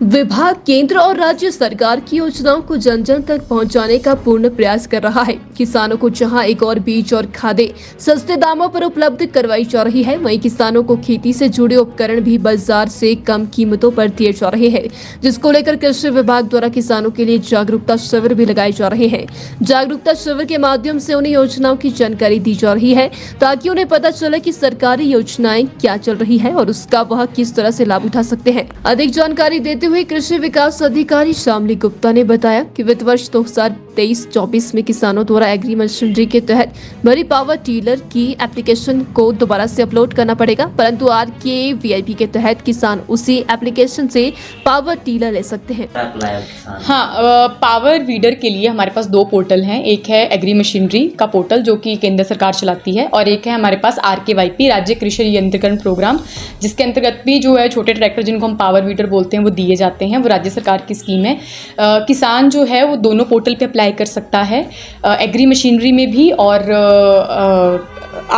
विभाग केंद्र और राज्य सरकार की योजनाओं को जन जन तक पहुंचाने का पूर्ण प्रयास कर रहा है। किसानों को जहां एक और बीज और खादें सस्ते दामों पर उपलब्ध करवाई जा रही है, वहीं किसानों को खेती से जुड़े उपकरण भी बाजार से कम कीमतों पर दिए जा रहे हैं, जिसको लेकर कृषि विभाग द्वारा किसानों के लिए जागरूकता शिविर भी लगाए जा रहे हैं। जागरूकता शिविर के माध्यम से उन्हें योजनाओं की जानकारी दी जा रही है, ताकि उन्हें पता चले कि सरकारी योजनाएं क्या चल रही है और उसका वह किस तरह से लाभ उठा सकते हैं। अधिक जानकारी देते हुए कृषि विकास अधिकारी श्यामली गुप्ता ने बताया कि वित्त वर्ष 2023-24 में किसानों द्वारा एग्री मशीनरी के तहत भरी पावर टीलर की एप्लीकेशन को दोबारा से अपलोड करना पड़ेगा, परंतु RKVIP के तहत किसान उसी एप्लीकेशन से पावर टीलर ले सकते हैं। हाँ, पावर वीडर के लिए हमारे पास दो पोर्टल हैं। एक है एग्री मशीनरी का पोर्टल जो कि केंद्र सरकार चलाती है, और एक है हमारे पास RKVIP राज्य कृषि यंत्रीकरण प्रोग्राम, जिसके अंतर्गत भी जो है छोटे ट्रैक्टर जिनको हम पावर वीडर बोलते हैं वो दिए जाते हैं। वो राज्य सरकार की स्कीम है। किसान जो है वो दोनों पोर्टल पे अप्लाई कर सकता है, एग्री मशीनरी में भी और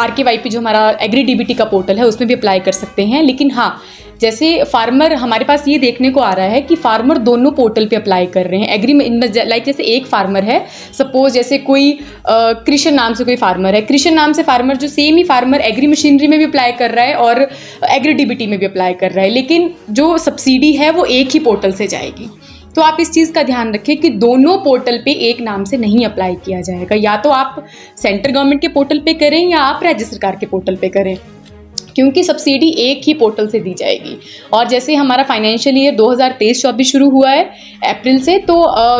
RKVIP जो हमारा एग्री DBT का पोर्टल है उसमें भी अप्लाई कर सकते हैं। लेकिन हाँ, जैसे फार्मर हमारे पास ये देखने को आ रहा है कि फार्मर दोनों पोर्टल पे अप्लाई कर रहे हैं। एग्री लाइक जैसे एक फार्मर है, सपोज जैसे कोई कृष्ण नाम से कोई फार्मर है, कृष्ण नाम से फार्मर जो सेम ही फार्मर एग्री मशीनरी में भी अप्लाई कर रहा है और एग्री DBT में भी अप्लाई कर रहा है, लेकिन जो सब्सिडी है वो एक ही पोर्टल से जाएगी। तो आप इस चीज़ का ध्यान रखें कि दोनों पोर्टल पे एक नाम से नहीं अप्लाई किया जाएगा। या तो आप सेंट्रल गवर्नमेंट के पोर्टल पे करें या आप राज्य सरकार के पोर्टल पे करें, क्योंकि सब्सिडी एक ही पोर्टल से दी जाएगी। और जैसे हमारा फाइनेंशियल ईयर 2023-24 शुरू हुआ है अप्रैल से, तो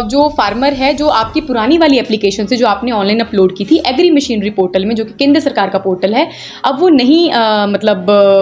जो फार्मर है जो आपकी पुरानी वाली एप्लीकेशन से जो आपने ऑनलाइन अपलोड की थी एग्री मशीनरी पोर्टल में, जो कि केंद्र सरकार का पोर्टल है, अब वो नहीं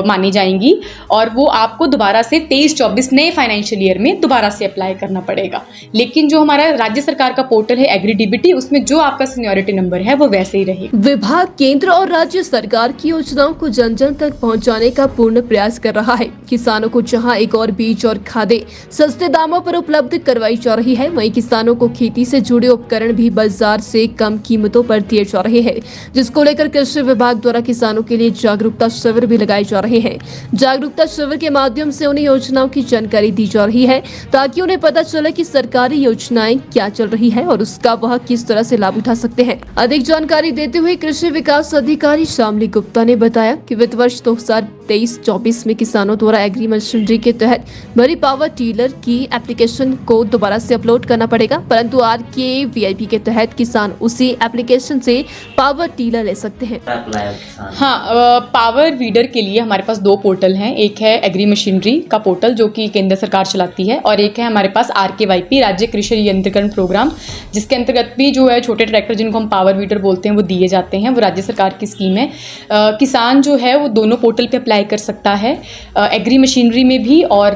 मानी जाएंगी और वो आपको दोबारा से 23-24 नए फाइनेंशियल ईयर में दोबारा से अप्लाई करना पड़ेगा। लेकिन जो हमारा राज्य सरकार का पोर्टल है एग्री DBT, उसमें जो आपका सीनियरिटी नंबर है वो वैसे ही रहेगा। विभाग केंद्र और राज्य सरकार की योजनाओं को जन जन तक पहुंचाने का पूर्ण प्रयास कर रहा है। किसानों को जहां एक और बीज और खादें सस्ते दामों पर उपलब्ध करवाई जा रही है, वहीं किसानों को खेती से जुड़े उपकरण भी बाजार से कम कीमतों पर दिए जा रहे हैं, जिसको लेकर कृषि विभाग द्वारा किसानों के लिए जागरूकता शिविर भी लगाए जा रहे हैं। जागरूकता शिविर के माध्यम से उन्हें योजनाओं की जानकारी दी जा रही है, ताकि उन्हें पता चले कि सरकारी योजनाएं क्या चल रही है और उसका वह किस तरह से लाभ उठा सकते हैं। अधिक जानकारी देते हुए कृषि विकास अधिकारी श्यामली गुप्ता ने बताया कि वित्त वर्ष 2023-24 में किसानों द्वारा एग्री मशीनरी के तहत भरी पावर टीलर की एप्लीकेशन को दोबारा से अपलोड करना पड़ेगा, परंतु RKVIP के तहत किसान उसी एप्लीकेशन से पावर टीलर ले सकते हैं। हाँ, पावर वीडर के लिए हमारे पास दो पोर्टल हैं। एक है एग्री मशीनरी का पोर्टल जो कि केंद्र सरकार चलाती है, और एक है हमारे पास RKVIP राज्य कृषि यंत्रीकरण प्रोग्राम, जिसके अंतर्गत भी जो है छोटे ट्रैक्टर जिनको हम पावर वीडर बोलते हैं वो दिए जाते हैं। वो राज्य सरकार की स्कीम है। किसान जो है वो दोनों पोर्टल पे अप्लाई कर सकता है, एग्री मशीनरी में भी और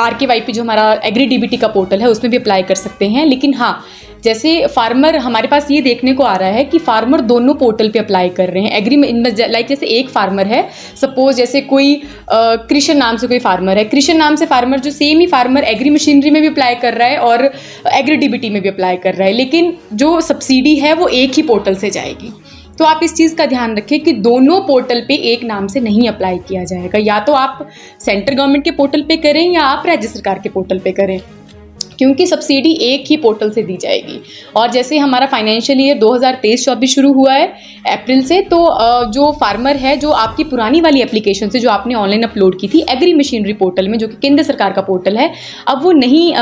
RKVIP जो हमारा एग्री DBT का पोर्टल है उसमें भी अप्लाई कर सकते हैं। लेकिन हाँ, जैसे फार्मर हमारे पास ये देखने को आ रहा है कि फार्मर दोनों पोर्टल पे अप्लाई कर रहे हैं। एग्री लाइक जैसे एक फार्मर है, सपोज जैसे कोई कृष्ण नाम से कोई फार्मर है, कृष्ण नाम से फार्मर जो सेम ही फार्मर एग्री मशीनरी में भी अप्लाई कर रहा है और एग्री DBT में भी अप्लाई कर रहा है, लेकिन जो सब्सिडी है वो एक ही पोर्टल से जाएगी। तो आप इस चीज़ का ध्यान रखें कि दोनों पोर्टल पे एक नाम से नहीं अप्लाई किया जाएगा। या तो आप सेंट्रल गवर्नमेंट के पोर्टल पे करें या आप राज्य सरकार के पोर्टल पे करें, क्योंकि सब्सिडी एक ही पोर्टल से दी जाएगी। और जैसे हमारा फाइनेंशियल ईयर 2023-24 शुरू हुआ है अप्रैल से, तो जो फार्मर है जो आपकी पुरानी वाली एप्लीकेशन से जो आपने ऑनलाइन अपलोड की थी एग्री मशीनरी पोर्टल में, जो कि केंद्र सरकार का पोर्टल है, अब वो नहीं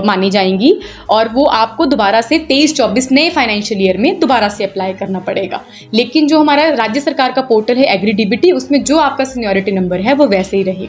मानी जाएंगी और वो आपको दोबारा से 23-24 नए फाइनेंशियल ईयर में दोबारा से अप्लाई करना पड़ेगा। लेकिन जो हमारा राज्य सरकार का पोर्टल है एग्री DBT, उसमें जो आपका सीनियरिटी नंबर है वो वैसे ही रहेगा।